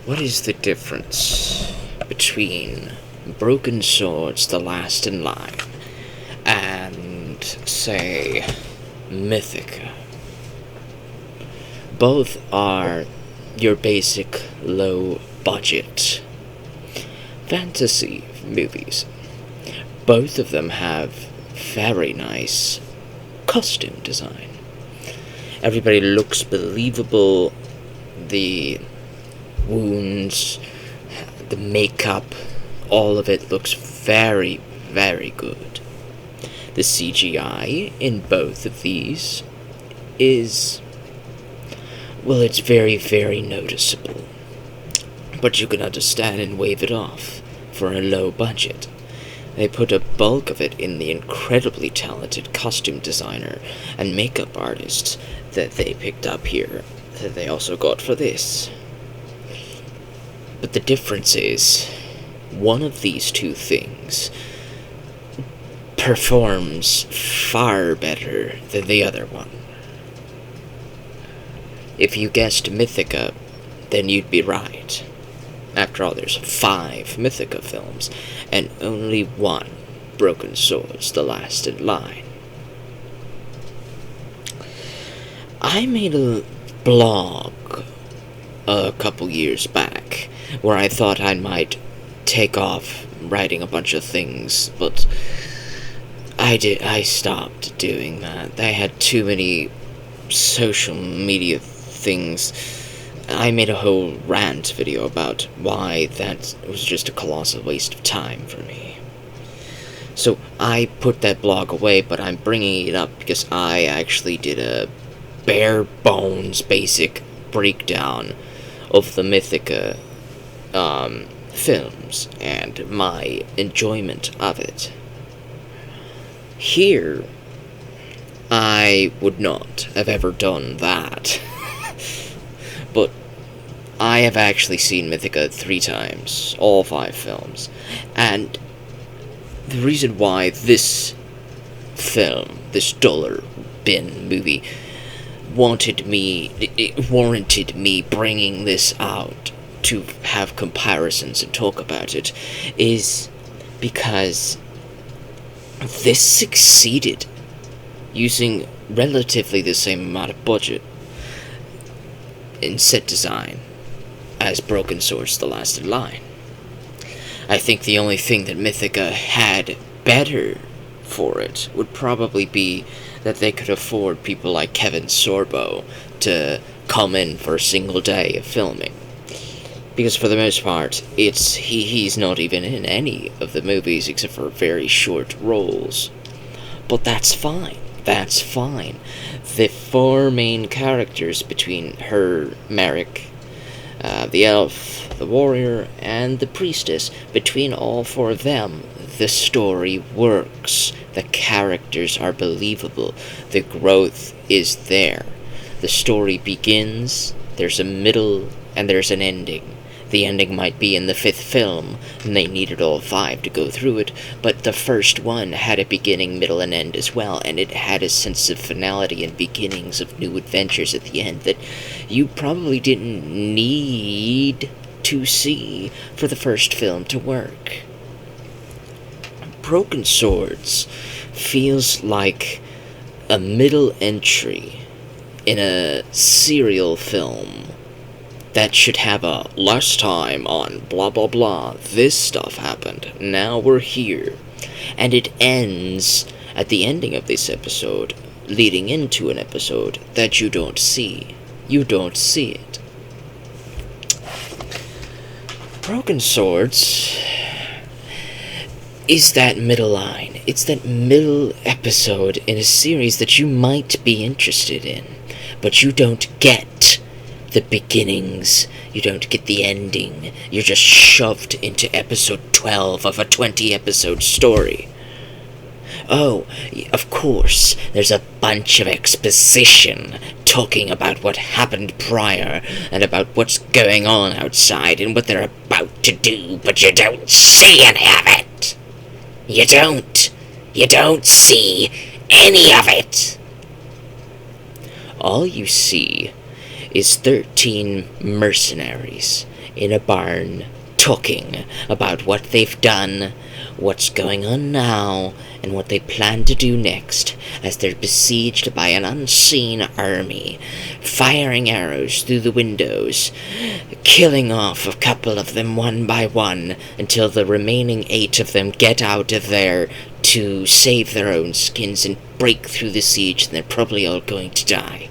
What is the difference between Broken Swords, The Last in Line, and, say, Mythica? Both are your basic low-budget fantasy movies. Both of them have very nice costume design. Everybody looks believable. The wounds, the makeup, all of it looks very, very good. The CGI in both of these is, well, it's very, very noticeable. But you can understand and wave it off for a low budget. They put a bulk of it in the incredibly talented costume designer and makeup artists that they picked up here, that they also got for this. But the difference is, one of these two things performs far better than the other one. If you guessed Mythica, then you'd be right. After all, there's 5 Mythica films, and only 1 Broken Swords, The Last in Line. I made a blog a couple years back where I thought I might take off writing a bunch of things, but I stopped doing that. I had too many social media things. I made a whole rant video about why that was just a colossal waste of time for me. So I put that blog away, but I'm bringing it up because I actually did a bare bones basic breakdown of the Mythica films and my enjoyment of it. Here, I would not have ever done that. But I have actually seen Mythica 3 times, all 5 films, and the reason why this film, this dollar bin movie, warranted me bringing this out to have comparisons and talk about it, is because this succeeded using relatively the same amount of budget in set design as Broken Swords, The Last in Line. I think the only thing that Mythica had better for it would probably be that they could afford people like Kevin Sorbo to come in for a single day of filming. Because for the most part, he's not even in any of the movies except for very short roles. But that's fine. That's fine. The 4 main characters between her, Merrick, the elf, the warrior, and the priestess, between all 4 of them, the story works. The characters are believable. The growth is there. The story begins, there's a middle, and there's an ending. The ending might be in the 5th film, and they needed all 5 to go through it, but the first one had a beginning, middle, and end as well, and it had a sense of finality and beginnings of new adventures at the end that you probably didn't need to see for the first film to work. Broken Swords feels like a middle entry in a serial film that should have a last time on blah blah blah, this stuff happened, now we're here. And it ends at the ending of this episode, leading into an episode that you don't see. You don't see it. Broken Swords is that middle line. It's that middle episode in a series that you might be interested in, but you don't get the beginnings, you don't get the ending, you're just shoved into episode 12 of a 20-episode story. Oh, of course, there's a bunch of exposition talking about what happened prior and about what's going on outside and what they're about to do, but you don't see any of it. You don't see any of it. All you see is 13 mercenaries in a barn talking about what they've done, what's going on now, and what they plan to do next as they're besieged by an unseen army, firing arrows through the windows, killing off a couple of them one by one until the remaining 8 of them get out of there to save their own skins and break through the siege, and they're probably all going to die.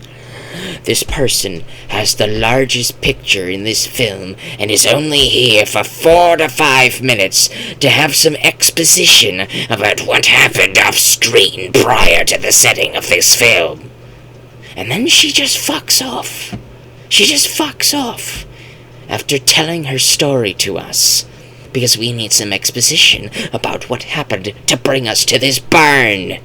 This person has the largest picture in this film and is only here for 4 to 5 minutes to have some exposition about what happened off screen prior to the setting of this film. And then she just fucks off. She just fucks off after telling her story to us, because we need some exposition about what happened to bring us to this barn.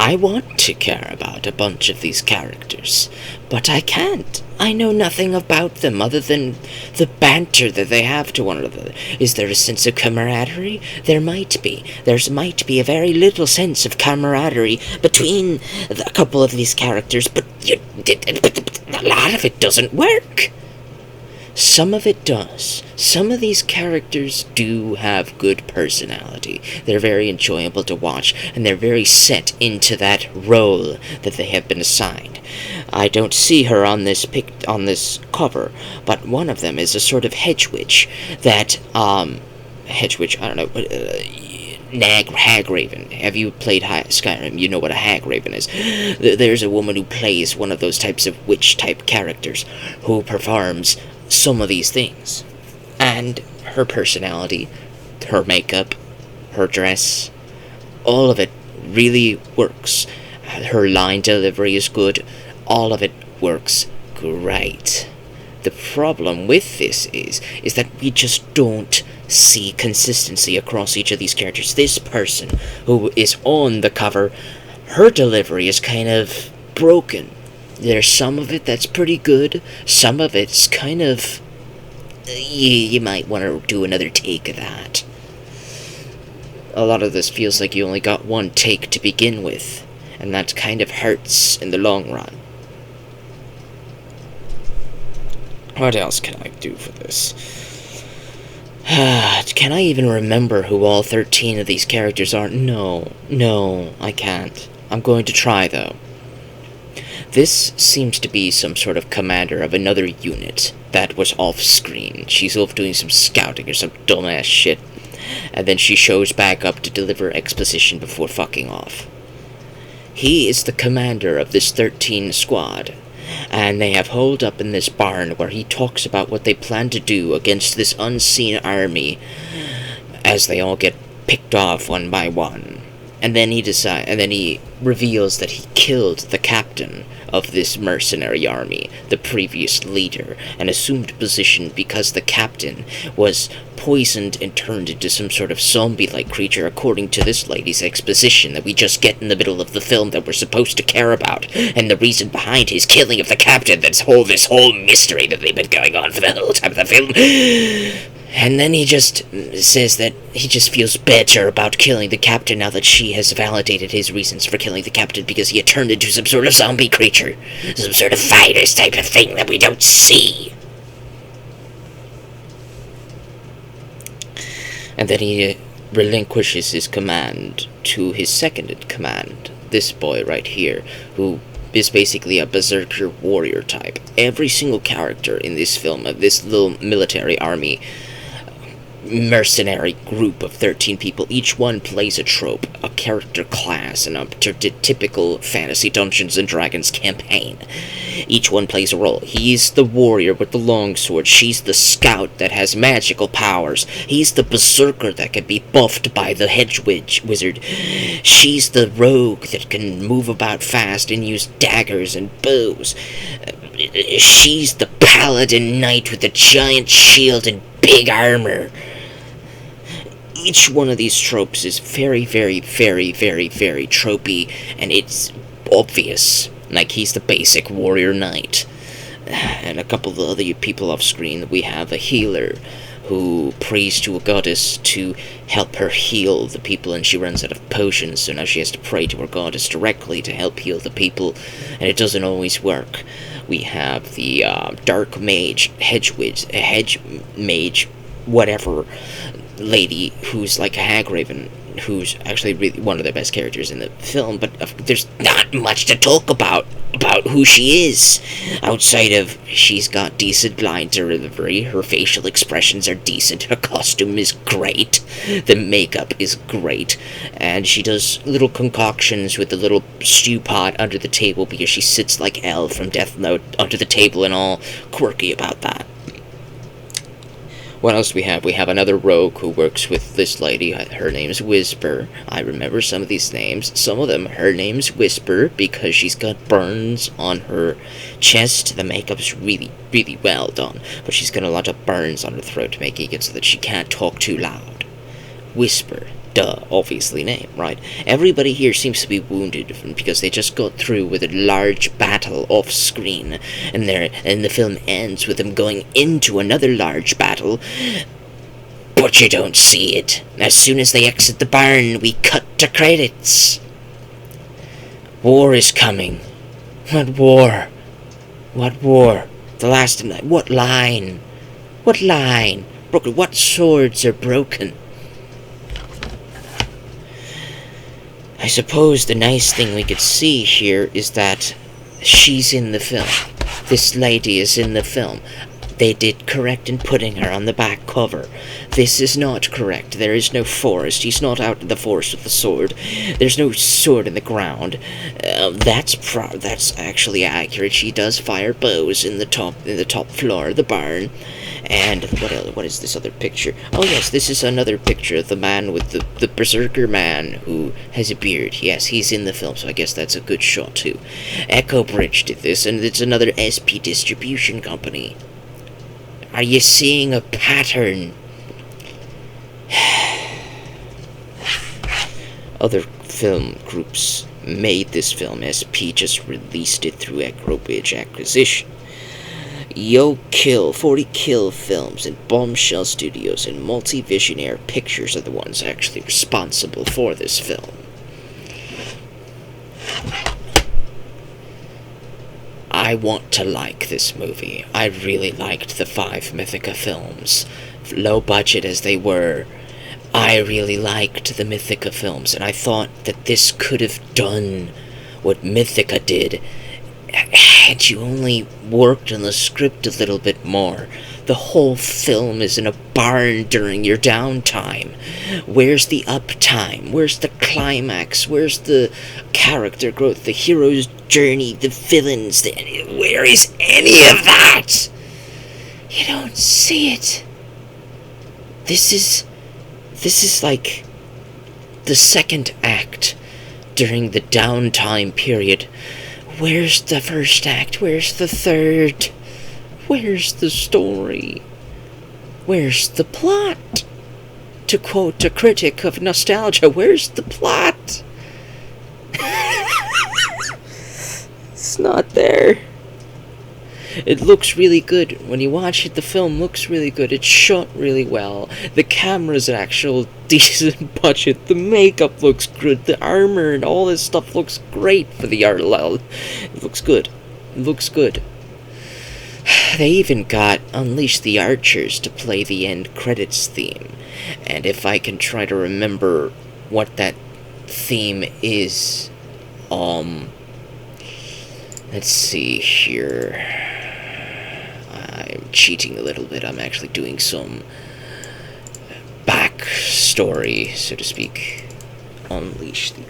I want to care about a bunch of these characters, but I can't. I know nothing about them other than the banter that they have to one another. Is there a sense of camaraderie? There might be. There might be a very little sense of camaraderie between a couple of these characters, but a lot of it doesn't work. Some of it does. Some of these characters do have good personality. They're very enjoyable to watch, and they're very set into that role that they have been assigned. I don't see her on this cover, but one of them is a sort of hedge witch that, hedge witch, I don't know, hag raven. Have you played Skyrim? You know what a hag raven is. There's a woman who plays one of those types of witch type characters who performs some of these things, and her personality, her makeup, her dress, all of it really works. Her line delivery is good. All of it works great. The problem with this is that we just don't see consistency across each of these characters. This person who is on the cover, her delivery is kind of broken. There's some of it that's pretty good. Some of it's kind of... You might want to do another take of that. A lot of this feels like you only got one take to begin with, and that kind of hurts in the long run. What else can I do for this? Can I even remember who all 13 of these characters are? No, I can't. I'm going to try, though. This seems to be some sort of commander of another unit that was off-screen. She's off doing some scouting or some dumbass shit, and then she shows back up to deliver exposition before fucking off. He is the commander of this 13 squad, and they have holed up in this barn where he talks about what they plan to do against this unseen army as they all get picked off one by one. And then he reveals that he killed the captain of this mercenary army, the previous leader, and assumed position because the captain was poisoned and turned into some sort of zombie-like creature, according to this lady's exposition that we just get in the middle of the film that we're supposed to care about, and the reason behind his killing of the captain, this whole mystery that they've been going on for the whole time of the film. And then he just says that he just feels better about killing the captain now that she has validated his reasons for killing the captain, because he had turned into some sort of zombie creature. Some sort of virus type of thing that we don't see. And then he relinquishes his command to his second in command, this boy right here, who is basically a berserker warrior type. Every single character in this film, of this little military army, mercenary group of 13 people, each one plays a trope, a character class in a typical fantasy Dungeons and Dragons campaign. Each one plays a role. He's the warrior with the longsword. She's the scout that has magical powers. He's the berserker that can be buffed by the hedge wizard. She's the rogue that can move about fast and use daggers and bows. She's the paladin knight with the giant shield and big armor. Each one of these tropes is very, very, very, very, very tropey, and it's obvious. Like, he's the basic warrior knight. And a couple of other people off screen, we have a healer who prays to a goddess to help her heal the people, and she runs out of potions, so now she has to pray to her goddess directly to help heal the people, and it doesn't always work. We have the dark mage, hedge mage, whatever lady, who's like a hagraven, who's actually really one of the best characters in the film, but there's not much to talk about who she is, outside of she's got decent line delivery, her facial expressions are decent, her costume is great, the makeup is great, and she does little concoctions with the little stew pot under the table because she sits like Elle from Death Note under the table and all quirky about that. What else do we have? We have another rogue who works with this lady. Her name's Whisper. I remember some of these names. Some of them, her name's Whisper because she's got burns on her chest. The makeup's really, really well done. But she's got a lot of burns on her throat, making it so that she can't talk too loud. Whisper. Duh, obviously name, right? Everybody here seems to be wounded because they just got through with a large battle off screen, and the film ends with them going into another large battle, but you don't see it. As soon as they exit the barn, we cut to credits. War is coming. What war? What war? The last night. What line? What line? Broken. What swords are broken? I suppose the nice thing we could see here is that she's in the film. This lady is in the film. They did correct in putting her on the back cover. This is not correct. There is no forest. He's not out in the forest with the sword. There's no sword in the ground. That's actually accurate. She does fire bows in the top floor of the barn. And what is this other picture? Oh yes, this is another picture of the man with the berserker man who has a beard. Yes, he's in the film, so I guess that's a good shot too. Echo Bridge did this, and it's another SP distribution company. Are you seeing a pattern? Other film groups made this film. SP just released it through Echo Bridge acquisition. Yo Kill, 40 Kill Films, and Bombshell Studios, and Multivisionaire Pictures are the ones actually responsible for this film. I want to like this movie. I really liked the 5 Mythica films. Low budget as they were, I really liked the Mythica films, and I thought that this could have done what Mythica did had you only worked on the script a little bit more. The whole film is in a barn during your downtime. Where's the uptime? Where's the climax? Where's the character growth, the hero's journey, the villains? Where is any of that? You don't see it. This is like the second act during the downtime period. Where's the first act? Where's the third? Where's the story? Where's the plot? To quote a critic of nostalgia, where's the plot? It's not there. It looks really good. When you watch it, the film looks really good. It's shot really well. The camera's actual decent budget. The makeup looks good. The armor and all this stuff looks great for the art. It looks good. It looks good. They even got Unleash the Archers to play the end credits theme. And if I can try to remember what that theme is, let's see here. I'm cheating a little bit. I'm actually doing some backstory, so to speak. Unleash the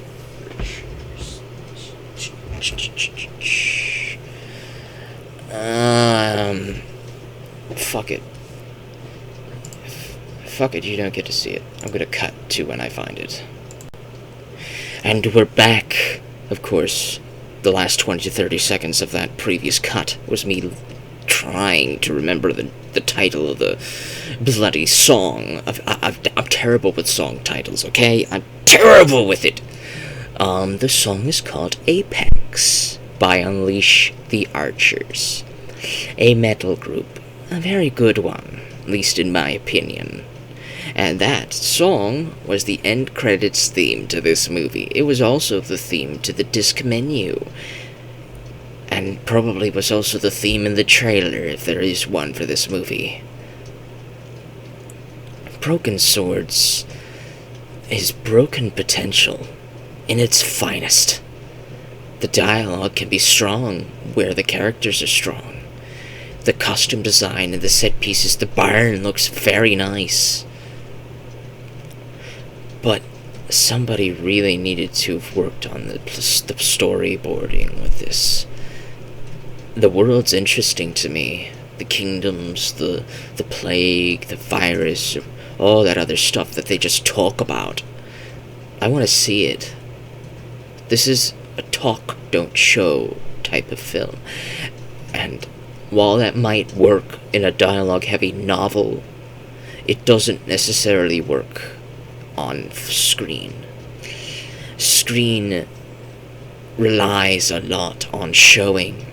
fuck it. Fuck it, you don't get to see it. I'm gonna cut to when I find it. And we're back. Of course, the last 20 to 30 seconds of that previous cut was me trying to remember the title of the bloody song. I'm terrible with song titles, okay? I'm terrible with it! The song is called Apex by Unleash the Archers. A metal group. A very good one. least in my opinion. And that song was the end credits theme to this movie. It was also the theme to the disc menu. And probably was also the theme in the trailer, if there is one for this movie. Broken Swords is broken potential in its finest. The dialogue can be strong where the characters are strong. The costume design and the set pieces, the barn looks very nice. But somebody really needed to have worked on the storyboarding with this. The world's interesting to me. The kingdoms, the plague, the virus, all that other stuff that they just talk about. I want to see it. This is a talk, don't show type of film. And while that might work in a dialogue-heavy novel, it doesn't necessarily work on screen. Screen relies a lot on showing,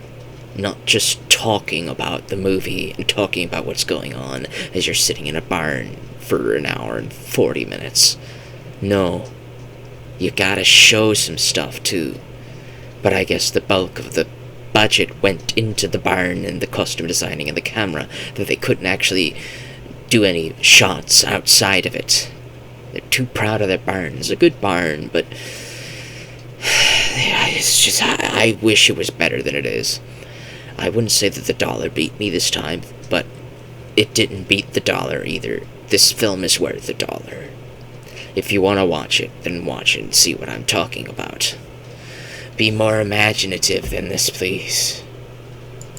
not just talking about the movie and talking about what's going on as you're sitting in a barn for an hour and 40 minutes. No, you gotta show some stuff too. But I guess the bulk of the budget went into the barn and the costume designing and the camera, that they couldn't actually do any shots outside of it. They're too proud of their barn. It's a good barn, but it's just, I wish it was better than it is. I wouldn't say that the dollar beat me this time, but it didn't beat the dollar either. This film is worth $1. If you want to watch it, then watch it and see what I'm talking about. Be more imaginative than this, please.